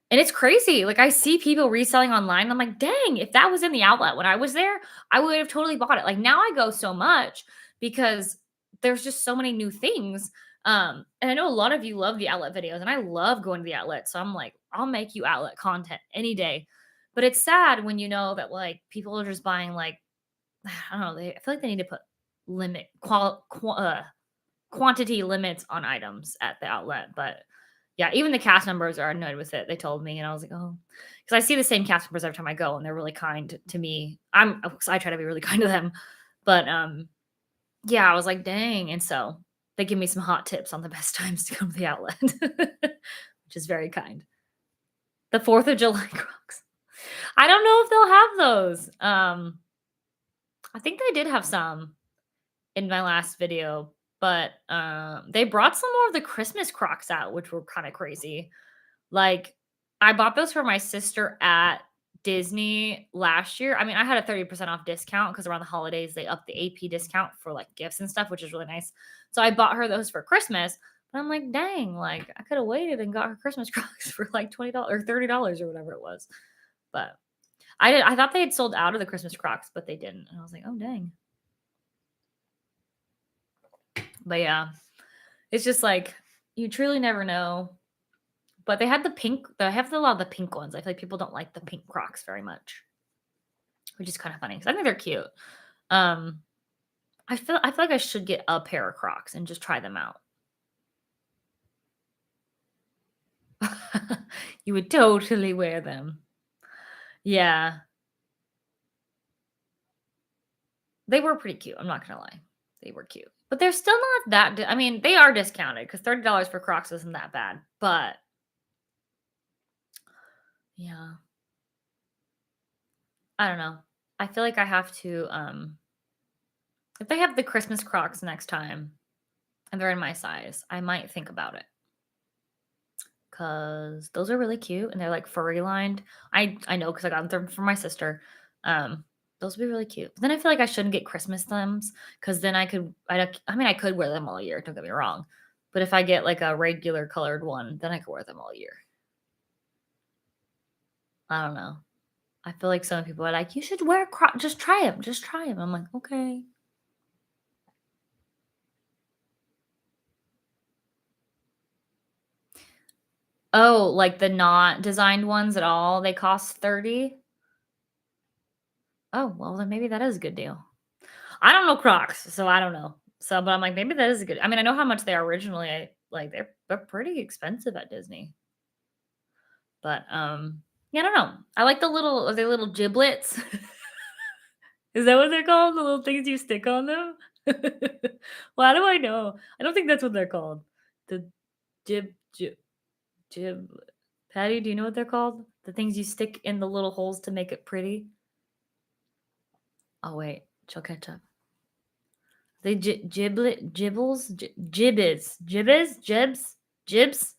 A: And it's crazy. Like I see people reselling online. I'm like, dang, if that was in the outlet when I was there, I would have totally bought it. Like now I go so much because there's just so many new things. And I know a lot of you love the outlet videos, and I love going to the outlet. So I'm like, I'll make you outlet content any day. But it's sad when you know that like people are just buying like, I don't know, I feel like they need to put quantity limits on items at the outlet. But yeah, even the cast members are annoyed with it. They told me, and I was like, oh, because I see the same cast members every time I go, and they're really kind to me. I try to be really kind to them, but yeah, I was like, dang, and so they give me some hot tips on the best times to come to the outlet, which is very kind. The 4th of July Crocs. I don't know if they'll have those. I think they did have some in my last video, but they brought some more of the Christmas Crocs out, which were kind of crazy. Like, I bought those for my sister at Disney last year. I mean, I had a 30% off discount because around the holidays they upped the AP discount for like gifts and stuff, which is really nice. So I bought her those for Christmas. But I'm like, dang, like I could have waited and got her Christmas Crocs for like $20 or $30 or whatever it was. But I thought they had sold out of the Christmas Crocs, but they didn't. And I was like, oh dang. But yeah, it's just like you truly never know. But they had the pink. They have a lot of the pink ones. I feel like people don't like the pink Crocs very much, which is kind of funny because I think they're cute. Um, I feel like I should get a pair of Crocs and just try them out. You would totally wear them. Yeah, they were pretty cute. I'm not gonna lie, They were cute. But they're still not that I mean, they are discounted because $30 for Crocs isn't that bad. But yeah, I don't know. I feel like I have to if they have the Christmas Crocs next time and they're in my size, I might think about it. Cause those are really cute and they're like furry lined. I know because I got them for my sister. Um, those would be really cute. But then I feel like I shouldn't get Christmas thems because then I mean I could wear them all year, don't get me wrong. But if I get like a regular colored one, then I could wear them all year. I don't know. I feel like some people are like, you should wear just try them. Just try them. I'm like, okay. Oh, like the not designed ones at all, they cost 30. Oh, well, then maybe that is a good deal. I don't know Crocs, so I don't know. So, but I'm like, maybe that is a good I mean, I know how much they are originally. Like they're pretty expensive at Disney. But yeah, I don't know. I like the little are they little giblets? Is that what they're called? The little things you stick on them? Well, how do I know? I don't think that's what they're called. The jib jib jib Patty, do you know what they're called? The things you stick in the little holes to make it pretty? Oh wait, she'll catch up. They giblet gibbles gibbets gibbets jibs jibs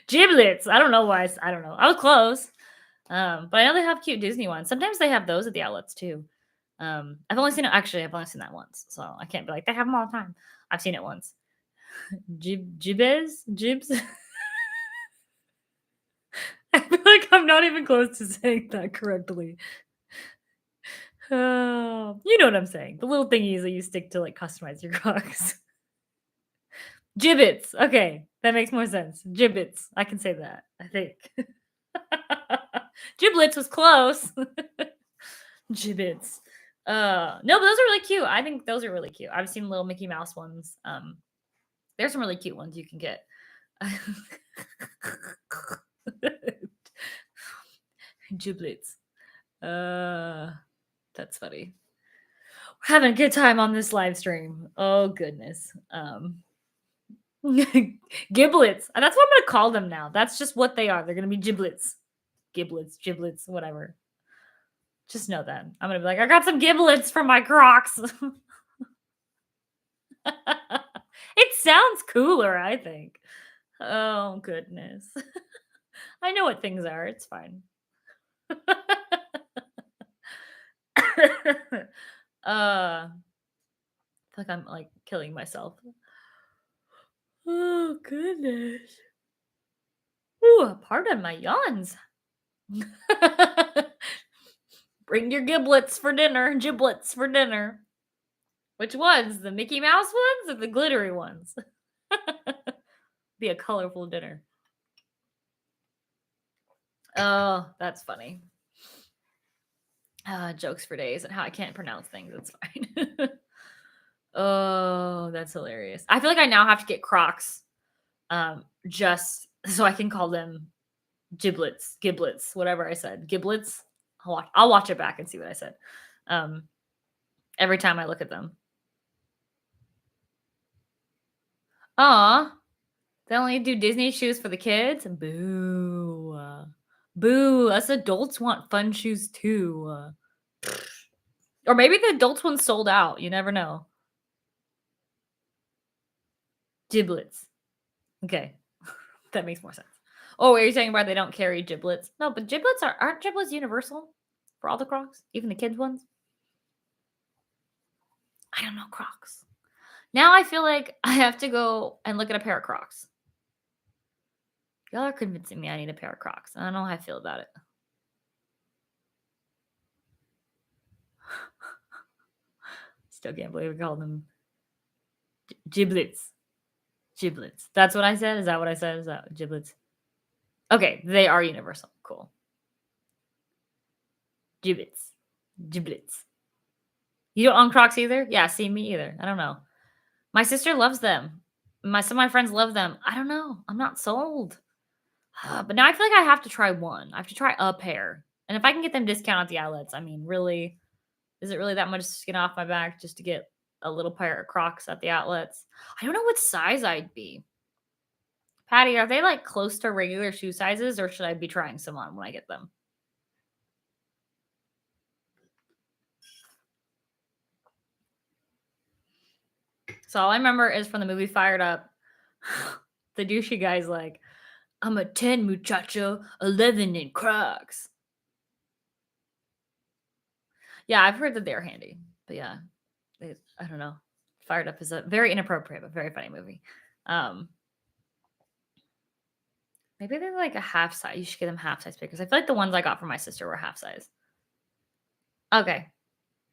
A: giblets. I don't know why. I don't know. I was close. But I know they have cute Disney ones. Sometimes they have those at the outlets too. I've only seen that once, so I can't be like they have them all the time. I've seen it once. Jibs. I feel like I'm not even close to saying that correctly. You know what I'm saying. The little thingies that you stick to like customize your Crocs. Gibbets. Okay, that makes more sense. Gibbets. I can say that, I think. Giblets was close. Gibbets. No, but those are really cute. I think those are really cute. I've seen little Mickey Mouse ones. There's some really cute ones you can get. Giblets. That's funny. We're having a good time on this live stream. Oh goodness. Giblets. That's what I'm gonna call them now. That's just what they are. They're gonna be giblets. Giblets, whatever. Just know that. I'm gonna be like, I got some giblets from my Crocs. It sounds cooler, I think. Oh goodness. I know what things are. It's fine. I feel like I'm like killing myself. Oh goodness. Ooh, pardon my yawns. Bring your giblets for dinner. Giblets for dinner. Which ones? The Mickey Mouse ones or the glittery ones? Be a colorful dinner. Oh, that's funny. Jokes for days and how I can't pronounce things. It's fine. Oh, that's hilarious. I feel like I now have to get Crocs, just so I can call them giblets, whatever I said. Giblets. I'll watch it back and see what I said. Every time I look at them. Aw, they only do Disney shoes for the kids? Boo. Boo. Us adults want fun shoes too. Or maybe the adults ones sold out. You never know. Giblets. Okay. That makes more sense. Oh, are you saying about they don't carry giblets? No, but giblets aren't giblets universal for all the Crocs, even the kids ones? I don't know Crocs. Now I feel like I have to go and look at a pair of Crocs. Y'all are convincing me I need a pair of Crocs. I don't know how I feel about it. Still can't believe we called them giblets. Giblets. That's what I said? Is that what I said? Is that giblets? Okay, they are universal. Cool. Giblets. Giblets. You don't own Crocs either? Yeah, see, me either. I don't know. My sister loves them. Some of my friends love them. I don't know. I'm not sold. But now I feel like I have to try one. I have to try a pair. And if I can get them discount at the outlets, I mean, really, Is it really that much skin off my back just to get a little pair of Crocs at the outlets? I don't know what size I'd be. Patty, are they like close to regular shoe sizes or should I be trying some on when I get them? So all I remember is from the movie Fired Up, the douchey guy's like, I'm a 10 muchacho, 11 in Crocs. Yeah, I've heard that they're handy. But yeah, I don't know. Fired Up is a very inappropriate but very funny movie. Um, maybe they're like a half size. You should get them half size because I feel like the ones I got from my sister were half size. Okay,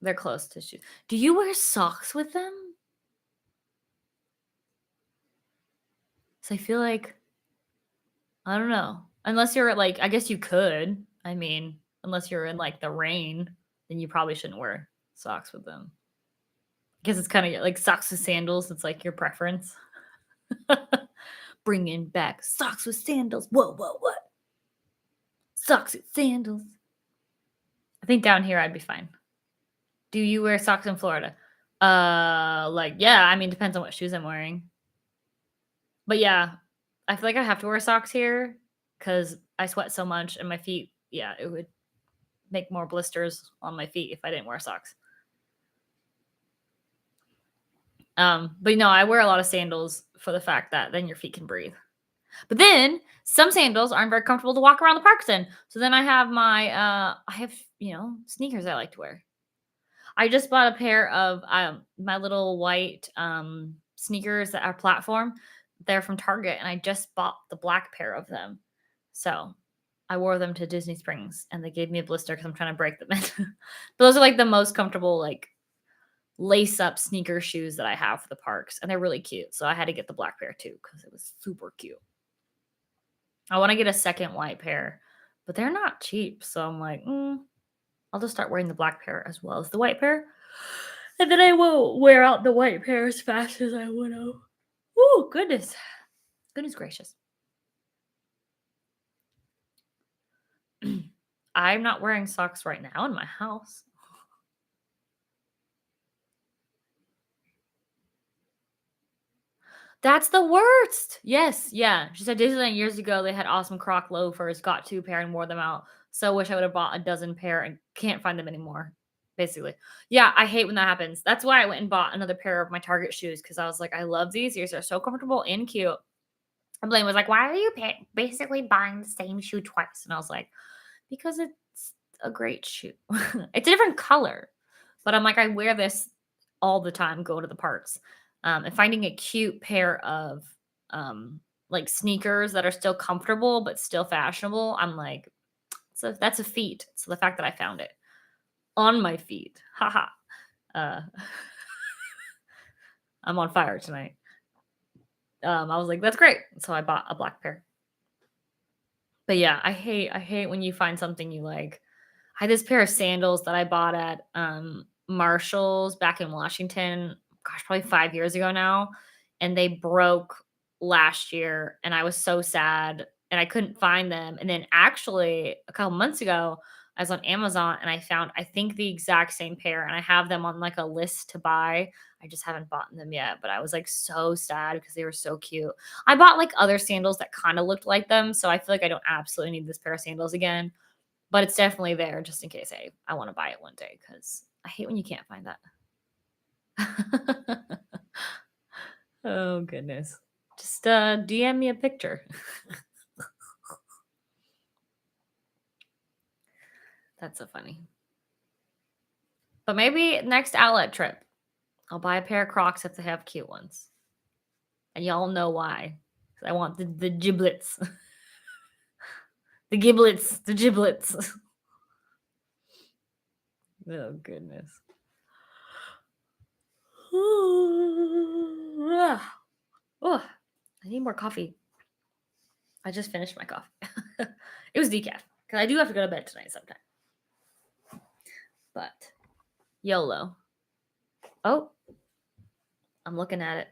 A: they're close to shoes. Do you wear socks with them? So I feel like I don't know. Unless you're like, I guess you could. I mean, unless you're in like the rain, then you probably shouldn't wear socks with them. Because it's kind of like socks with sandals. It's like your preference. Bringing back socks with sandals. Whoa, whoa, what? Socks with sandals. I think down here I'd be fine. Do you wear socks in Florida? Like yeah. I mean, depends on what shoes I'm wearing. But yeah, I feel like I have to wear socks here because I sweat so much and my feet. Yeah, it would make more blisters on my feet if I didn't wear socks. But no, I wear a lot of sandals for the fact that then your feet can breathe. But then some sandals aren't very comfortable to walk around the parks in. So then I have sneakers I like to wear. I just bought a pair of my little white sneakers that are platform. They're from Target, and I just bought the black pair of them. So I wore them to Disney Springs, and they gave me a blister because I'm trying to break them in. Those are like the most comfortable, like lace up sneaker shoes that I have for the parks, and they're really cute. So I had to get the black pair too because it was super cute. I want to get a second white pair, but they're not cheap. So I'm like, I'll just start wearing the black pair as well as the white pair. And then I won't wear out the white pair as fast as I would have. Oh, goodness. Goodness gracious. I'm not wearing socks right now in my house. That's the worst. Yes, yeah. She said Disneyland years ago they had awesome Croc loafers, got 2 pair and wore them out. So wish I would have bought a dozen pair and can't find them anymore. Basically. Yeah, I hate when that happens. That's why I went and bought another pair of my Target shoes because I was like, I love these. These are so comfortable and cute. And Blaine was like, why are you basically buying the same shoe twice? And I was like, because it's a great shoe. It's a different color. But I'm like, I wear this all the time, go to the parks. And finding a cute pair of like sneakers that are still comfortable but still fashionable, I'm like, so that's a feat. So the fact that I found it on my feet, haha. Uh, I'm on fire tonight. I was like, that's great. So I bought a black pair. But yeah, I hate when you find something you like. I had this pair of sandals that I bought at Marshall's back in Washington, gosh, probably 5 years ago now, and they broke last year, and I was so sad, and I couldn't find them. And then actually, a couple months ago, I was on Amazon and I found, I think, the exact same pair, and I have them on like a list to buy. I just haven't bought them yet, but I was like so sad because they were so cute. I bought like other sandals that kind of looked like them, so I feel like I don't absolutely need this pair of sandals again, but it's definitely there just in case I want to buy it one day because I hate when you can't find that. Oh goodness. Just DM me a picture. That's so funny. But maybe next outlet trip, I'll buy a pair of Crocs if they have cute ones. And y'all know why. 'Cause I want the giblets. The giblets. The giblets. Oh goodness. Oh, I need more coffee. I just finished my coffee. It was decaf because I do have to go to bed tonight sometime. But YOLO. Oh, I'm looking at it.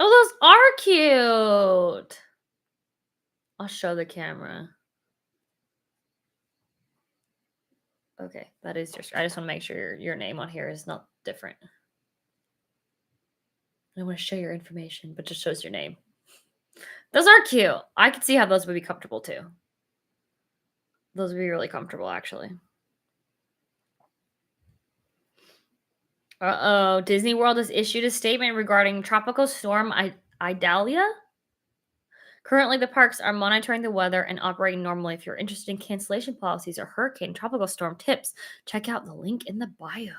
A: Oh, those are cute. I'll show the camera. Okay, that is I just want to make sure your name on here is not different. I want to show your information, but just shows your name. Those are cute. I could see how those would be comfortable too. Those would be really comfortable, actually. Uh-oh. Disney World has issued a statement regarding Tropical Storm Idalia. Currently, the parks are monitoring the weather and operating normally. If you're interested in cancellation policies or hurricane tropical storm tips, check out the link in the bio.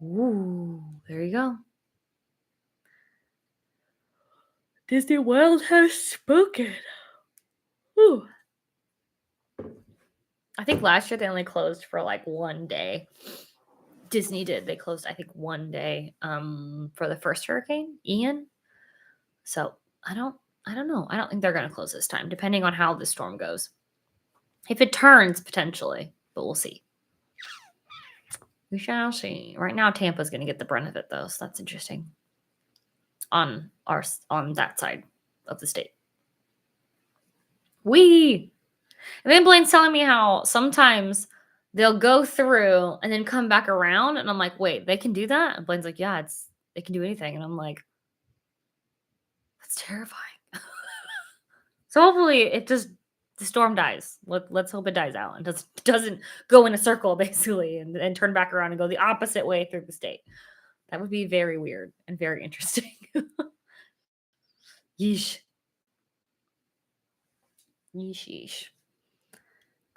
A: Ooh, there you go. Disney World has spoken. Ooh. I think last year they only closed for like one day. Disney did. They closed, I think, one day for the first hurricane, Ian. So I don't know. I don't think they're gonna close this time, depending on how the storm goes. If it turns, potentially, but we'll see. We shall see. Right now, Tampa's gonna get the brunt of it though, so that's interesting. On that side of the state. And then Blaine's telling me how sometimes they'll go through and then come back around, and I'm like, wait, they can do that? And Blaine's like, yeah, they can do anything. And I'm like, that's terrifying. So hopefully the storm dies. Let's hope it dies out and doesn't go in a circle basically and turn back around and go the opposite way through the state. That would be very weird and very interesting. Yeesh. Yeesh, yeesh.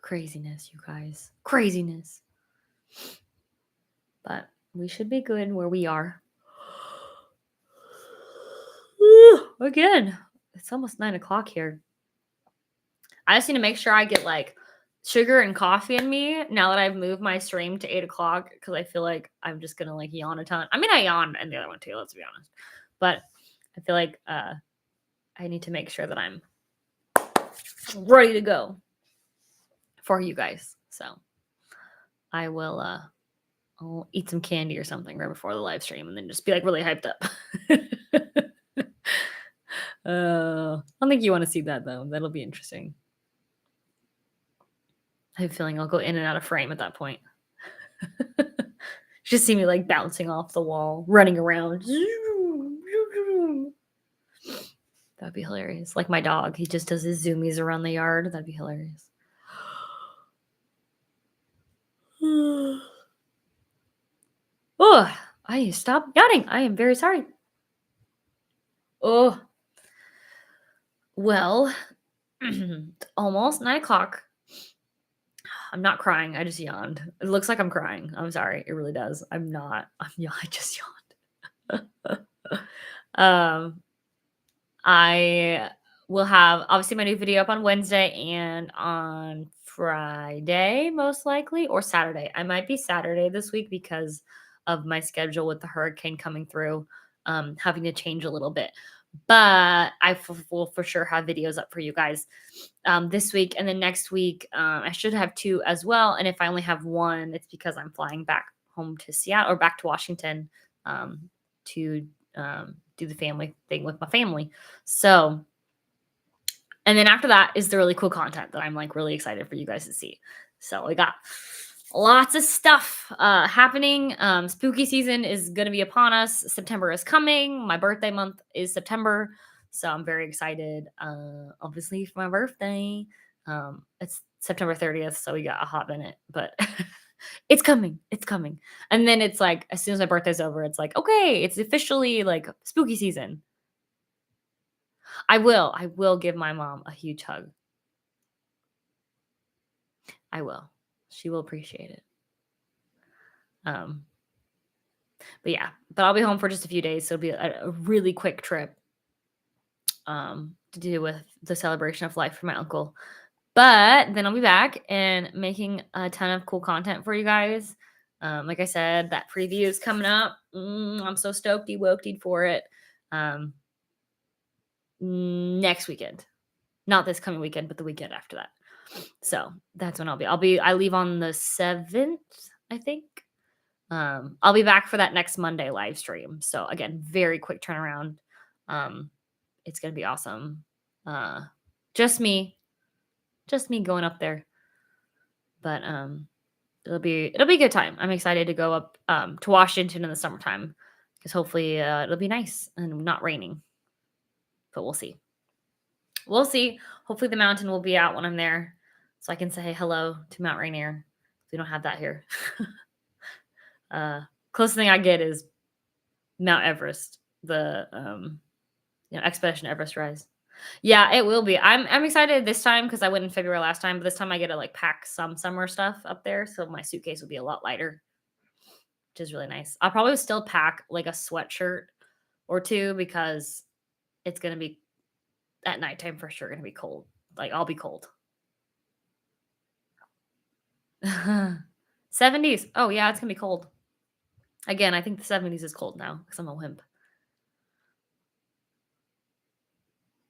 A: Craziness, you guys. Craziness. But we should be good where we are. Again, it's almost 9:00 here. I just need to make sure I get like sugar and coffee in me now that I've moved my stream to 8:00 because I feel like I'm just gonna like yawn a ton. I mean, I yawned in the other one too, let's be honest. But I feel like I need to make sure that I'm ready to go for you guys. So I will I'll eat some candy or something right before the live stream and then just be like really hyped up. I don't think you want to see that though. That'll be interesting. I have a feeling I'll go in and out of frame at that point. Just see me like bouncing off the wall, running around. That'd be hilarious. Like my dog, he just does his zoomies around the yard. That'd be hilarious. Oh, I stop yawning. I am very sorry. Oh, well, almost 9:00. I'm not crying. I just yawned. It looks like I'm crying. I'm sorry. It really does. I'm not. I just yawned. I will have obviously my new video up on Wednesday and on Friday, most likely, or Saturday. I might be Saturday this week because of my schedule with the hurricane coming through, having to change a little bit. But will for sure have videos up for you guys this week. And then next week, I should have 2 as well. And if I only have 1, it's because I'm flying back home to Seattle or back to Washington to do the family thing with my family. So, and then after that is the really cool content that I'm like really excited for you guys to see. So we got lots of stuff happening. Spooky season is going to be upon us. September is coming. My birthday month is September. So I'm very excited, obviously, for my birthday. It's September 30th, so we got a hot minute, but it's coming. It's coming. And then it's like, as soon as my birthday's over, it's like, okay, it's officially like spooky season. I will give my mom a huge hug. I will. She will appreciate it. But yeah, but I'll be home for just a few days, so it'll be a really quick trip to do with the celebration of life for my uncle. But then I'll be back and making a ton of cool content for you guys. Like I said, that preview is coming up. I'm so stokedy wokedy for it. Next weekend. Not this coming weekend, but the weekend after that. So that's when I leave on the 7th, I think. I'll be back for that next Monday live stream. So again, very quick turnaround. It's gonna be awesome. Just me going up there. But it'll be a good time. I'm excited to go up to Washington in the summertime because hopefully it'll be nice and not raining. But we'll see. We'll see. Hopefully the mountain will be out when I'm there, so I can say hello to Mount Rainier. We don't have that here. uh, Closest thing I get is Mount Everest, the Expedition Everest Rise. Yeah, it will be. I'm excited this time because I went in February last time, but this time I get to like pack some summer stuff up there, so my suitcase will be a lot lighter, which is really nice. I'll probably still pack like a sweatshirt or two because it's gonna be at nighttime for sure gonna be cold. Like I'll be cold. 70s. Oh yeah, it's gonna be cold. Again, I think the 70s is cold now because I'm a wimp.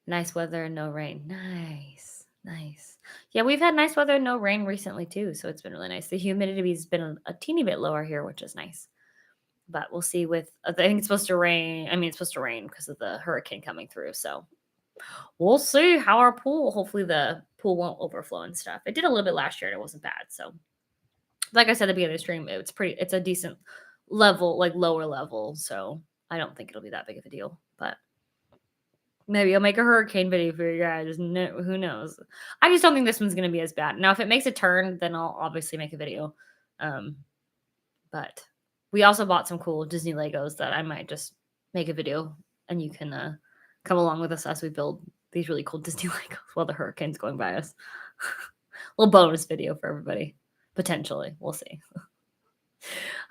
A: Nice weather and no rain. Nice. Nice. Yeah, we've had nice weather and no rain recently too, so it's been really nice. The humidity's been a teeny bit lower here, which is nice. But we'll see with I think it's supposed to rain. I mean, it's supposed to rain because of the hurricane coming through. So we'll see how our pool. Hopefully the pool won't overflow and stuff. It did a little bit last year and it wasn't bad. So like I said at the beginning of the stream, it's a decent level, like lower level. So I don't think it'll be that big of a deal. But maybe I'll make a hurricane video for you guys. No, who knows? I just don't think this one's gonna be as bad. Now, if it makes a turn, then I'll obviously make a video. Um, but we also bought some cool Disney Legos that I might just make a video and you can come along with us as we build these really cool Disney Legos while the hurricane's going by us. Little bonus video for everybody. Potentially. We'll see.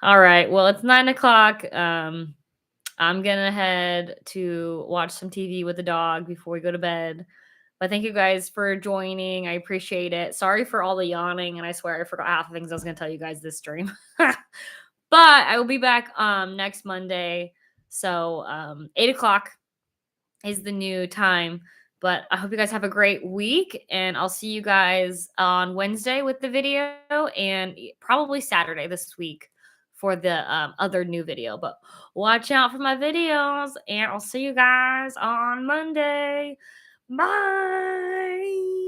A: All right. Well, it's 9 o'clock. I'm gonna head to watch some TV with the dog before we go to bed. But thank you guys for joining. I appreciate it. Sorry for all the yawning, and I swear I forgot half the things I was gonna tell you guys this stream. But I will be back next Monday. So 8 o'clock is the new time. But I hope you guys have a great week, and I'll see you guys on Wednesday with the video and probably Saturday this week for the other new video. But watch out for my videos, and I'll see you guys on Monday. Bye.